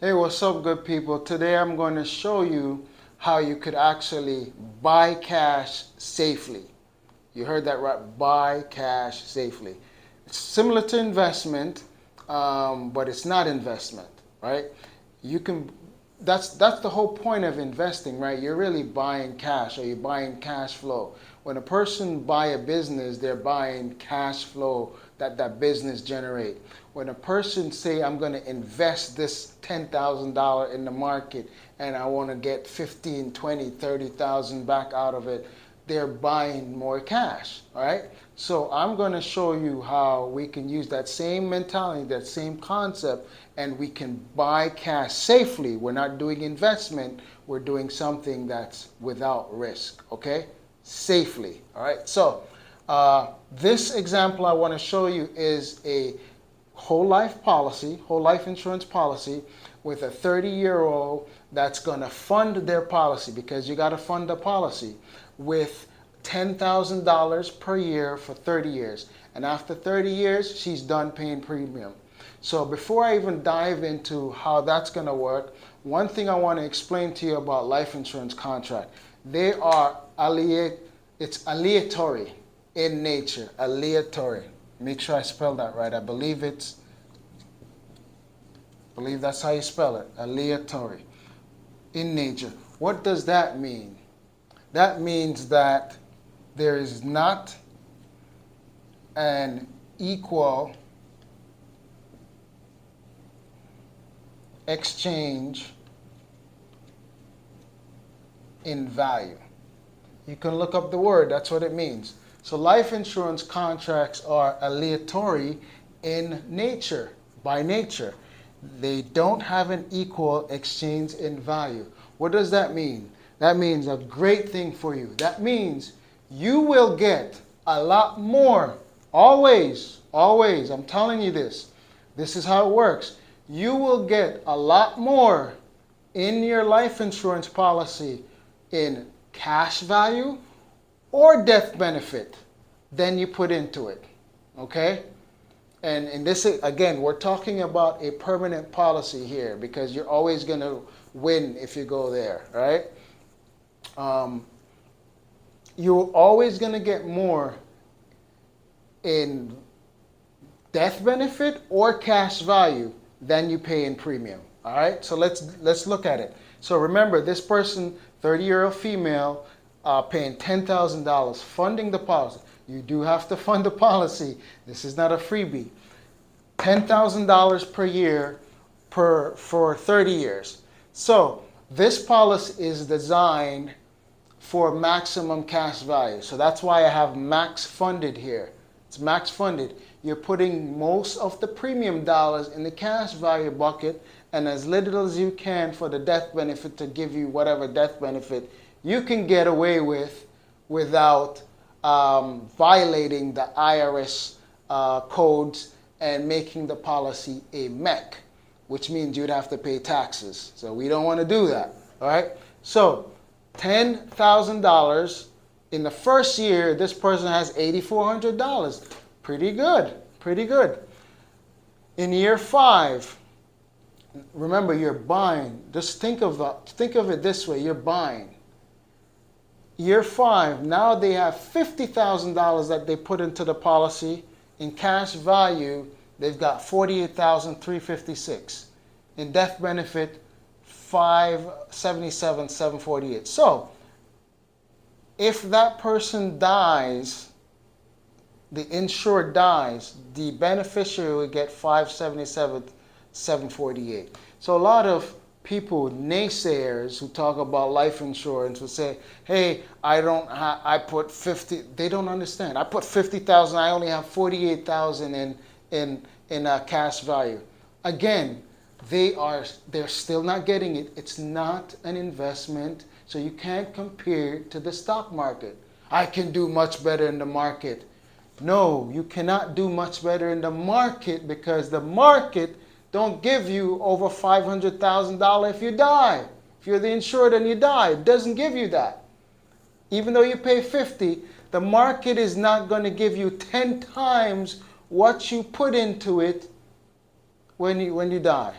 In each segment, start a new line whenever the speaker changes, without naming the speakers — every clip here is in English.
Hey, what's up, good people? Today I'm going to show you how you could actually buy cash safely. You heard that right, buy cash safely. It's similar to investment, but it's not investment, right? You can. That's the whole point of investing, right? You're really buying cash, or you're buying cash flow. When a person buy a business, they're buying cash flow that business generate. When a person say, I'm going to invest this $10,000 in the market and I want to get 15, 20, 30,000 back out of it, they're buying more cash, all right? So I'm going to show you how we can use that same mentality, that same concept, and we can buy cash safely. We're not doing investment, we're doing something that's without risk, okay? Safely, all right? So this example I want to show you is a whole life policy, whole life insurance policy with a 30-year-old that's going to fund their policy, because you got to fund the policy with $10,000 per year for 30 years. And after 30 years, she's done paying premium. So before I even dive into how that's going to work, one thing I want to explain to you about life insurance contract. They are it's aleatory in nature, aleatory. Make sure I spell that right. I believe that's how you spell it, aleatory in nature. What does that mean? That means that there is not an equal exchange in value. You can look up the word, that's what it means. So life insurance contracts are aleatory in nature, by nature. They don't have an equal exchange in value. What does that mean? That means a great thing for you. That means you will get a lot more. Always, always, I'm telling you this. This is how it works. You will get a lot more in your life insurance policy in cash value or death benefit than you put into it. Okay? And this, again, we're talking about a permanent policy here, because you're always going to win if you go there, right? You're always going to get more in death benefit or cash value than you pay in premium. All right, so let's look at it. So remember, this person, 30-year-old female, paying $10,000, funding the policy. You do have to fund the policy. This is not a freebie. $10,000 per year for 30 years. So this policy is designed for maximum cash value. So that's why I have max funded here. It's max funded. You're putting most of the premium dollars in the cash value bucket, and as little as you can for the death benefit to give you whatever death benefit you can get away with without violating the IRS codes and making the policy a MEC, which means you'd have to pay taxes. So we don't want to do that. All right. So $10,000 in the first year, this person has $8,400. Pretty good. Pretty good. In year 5, remember, you're buying. Just think of it this way: you're buying. Year 5, now they have $50,000 that they put into the policy. In cash value, they've got $48,356. In death benefit, $577,748. So, if that person dies, the insured dies, the beneficiary will get $577,748. So a lot of people, naysayers who talk about life insurance, will say, hey, I put 50, they don't understand. I put 50,000, I only have 48,000 in cash value. Again, they're still not getting it. It's not an investment, so you can't compare it to the stock market. I can do much better in the market. No, you cannot do much better in the market, because the market don't give you over $500,000 if you die. If you're the insured and you die, it doesn't give you that. Even though you pay 50, the market is not going to give you 10 times what you put into it when you die.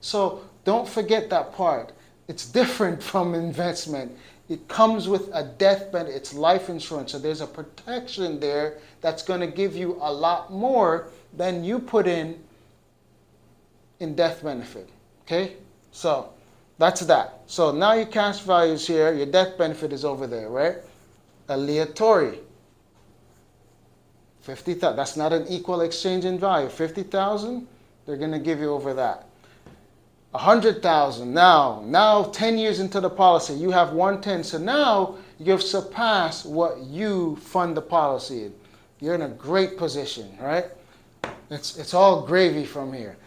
So don't forget that part. It's different from investment. It comes with a death benefit. It's life insurance. So there's a protection there that's going to give you a lot more than you put in death benefit. Okay? So that's that. So now your cash value is here. Your death benefit is over there, right? Aleatory. 50,000. That's not an equal exchange in value. 50,000, they're going to give you over that. 100,000. Now 10 years into the policy, you have 110. So now you've surpassed what you fund the policy in. You're in a great position, right? It's all gravy from here.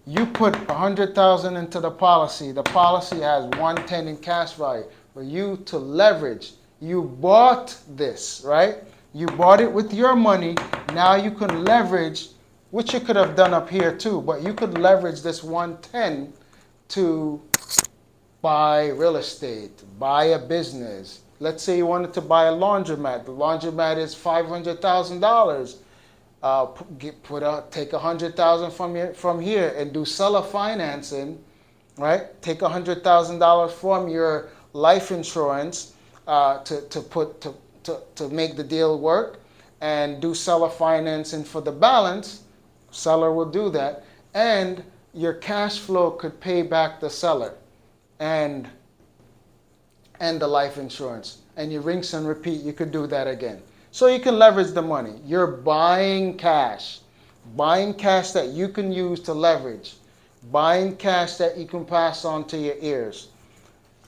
You put 100,000 into the policy. The policy has 110 in cash value. For you to leverage, you bought this, right? You bought it with your money. Now you can leverage, which you could have done up here too, but you could leverage this 110 to buy real estate, buy a business. Let's say you wanted to buy a laundromat. The laundromat is $500,000. Take $100,000 from here and do seller financing, right? Take $100,000 from your life insurance to make the deal work, and do seller financing for the balance. Seller will do that, and your cash flow could pay back the seller and the life insurance. And you rinse and repeat, you could do that again. So you can leverage the money. You're buying cash that you can use to leverage, buying cash that you can pass on to your heirs.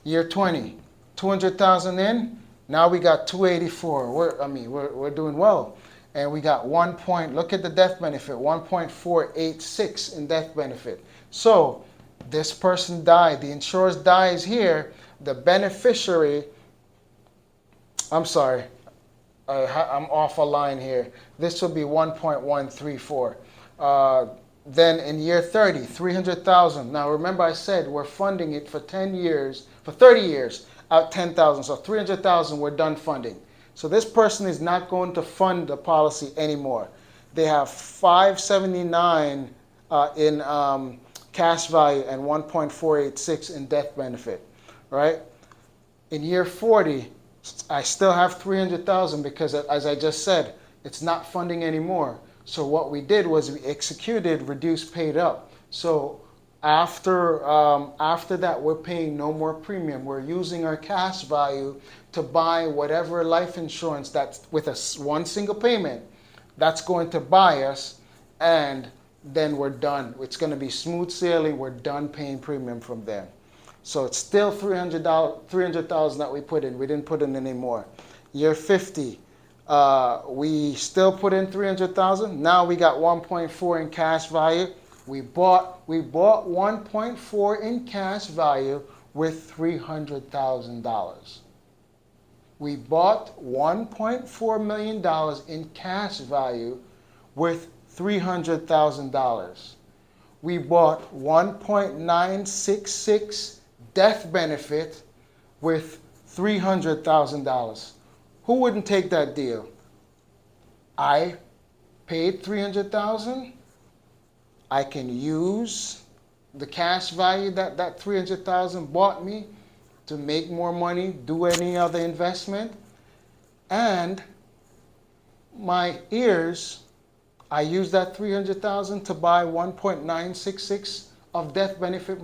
Year 20, 200,000 in. Now we got 284. We're doing well. And we got look at the death benefit, 1.486 in death benefit. So this person died. The insurer dies here. The beneficiary, I'm sorry, I'm off a line here. This will be 1.134. Then in year 30, 300,000. Now remember I said we're funding it for 10 years, for 30 years, out 10,000. So 300,000 we're done funding. So this person is not going to fund the policy anymore. They have 579 in cash value and 1.486 in death benefit, right? In year 40, I still have 300,000 because, as I just said, it's not funding anymore. So what we did was we executed reduce paid up. So after that, we're paying no more premium. We're using our cash value to buy whatever life insurance that's with one single payment that's going to buy us, and then we're done. It's going to be smooth sailing. We're done paying premium from there. So it's still $300,000 that we put in. We didn't put in any more. Year 50, we still put in 300,000. Now we got 1.4 in cash value. We bought 1.4 in cash value with $300,000. We bought $1.4 million in cash value with $300,000. We bought 1.966 death benefit with $300,000. Who wouldn't take that deal? I paid $300,000. I can use the cash value that $300,000 bought me to make more money, do any other investment. And my heirs, I use that $300,000 to buy 1.966 of death benefit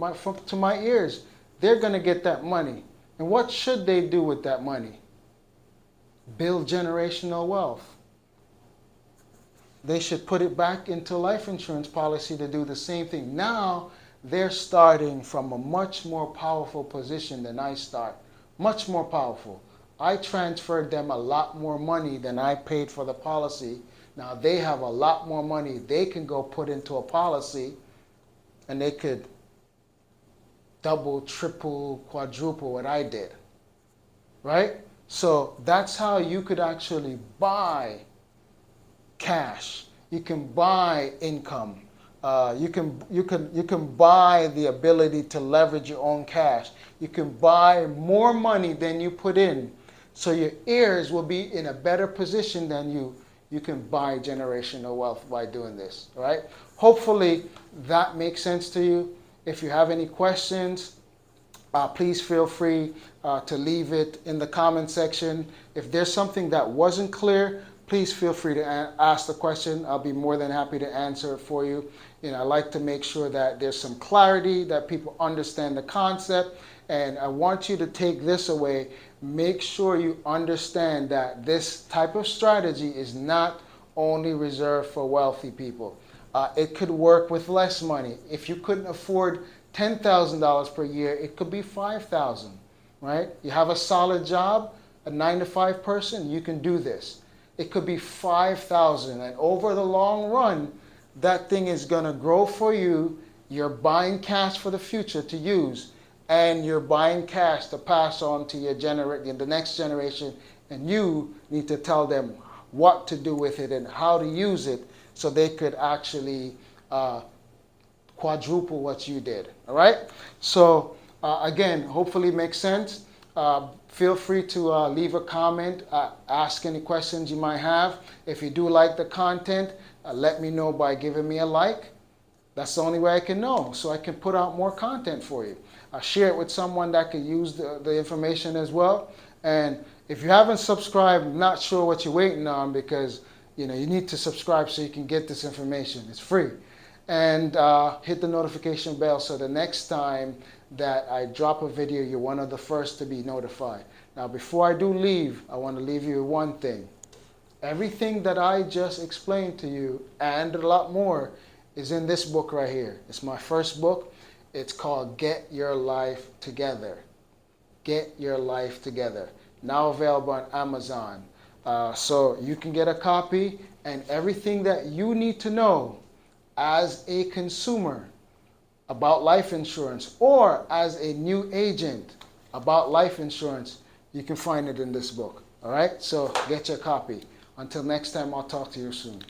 to my heirs. They're going to get that money. And what should they do with that money? Build generational wealth. They should put it back into life insurance policy to do the same thing. Now they're starting from a much more powerful position than I start. Much more powerful. I transferred them a lot more money than I paid for the policy. Now they have a lot more money they can go put into a policy, and they could double, triple, quadruple what I did. Right? So that's how you could actually buy cash. You can buy income. You can buy the ability to leverage your own cash. You can buy more money than you put in. So your heirs will be in a better position than you. You can buy generational wealth by doing this, right? Hopefully that makes sense to you. If you have any questions, please feel free to leave it in the comment section. If there's something that wasn't clear, please feel free to ask the question. I'll be more than happy to answer it for you. I like to make sure that there's some clarity, that people understand the concept. And I want you to take this away. Make sure you understand that this type of strategy is not only reserved for wealthy people. It could work with less money. If you couldn't afford $10,000 per year, it could be $5,000, right? You have a solid job, a 9-to-5 person, you can do this. It could be $5,000, and over the long run, that thing is gonna grow for you. You're buying cash for the future to use, and you're buying cash to pass on to the next generation, and you need to tell them what to do with it and how to use it so they could actually quadruple what you did. All right? So again, hopefully it makes sense. Feel free to leave a comment, ask any questions you might have. If you do like the content, let me know by giving me a like. That's the only way I can know, so I can put out more content for you. Share it with someone that could use the information as well. And if you haven't subscribed, I'm not sure what you're waiting on, because you need to subscribe so you can get this information. It's free. And hit the notification bell so the next time that I drop a video, you're one of the first to be notified. Now, before I do leave, I want to leave you with one thing. Everything that I just explained to you and a lot more is in this book right here. It's my first book. It's called Get Your Life Together. Get Your Life Together. Now available on Amazon. So you can get a copy, and everything that you need to know as a consumer about life insurance, or as a new agent about life insurance, you can find it in this book. All right? So get your copy. Until next time, I'll talk to you soon.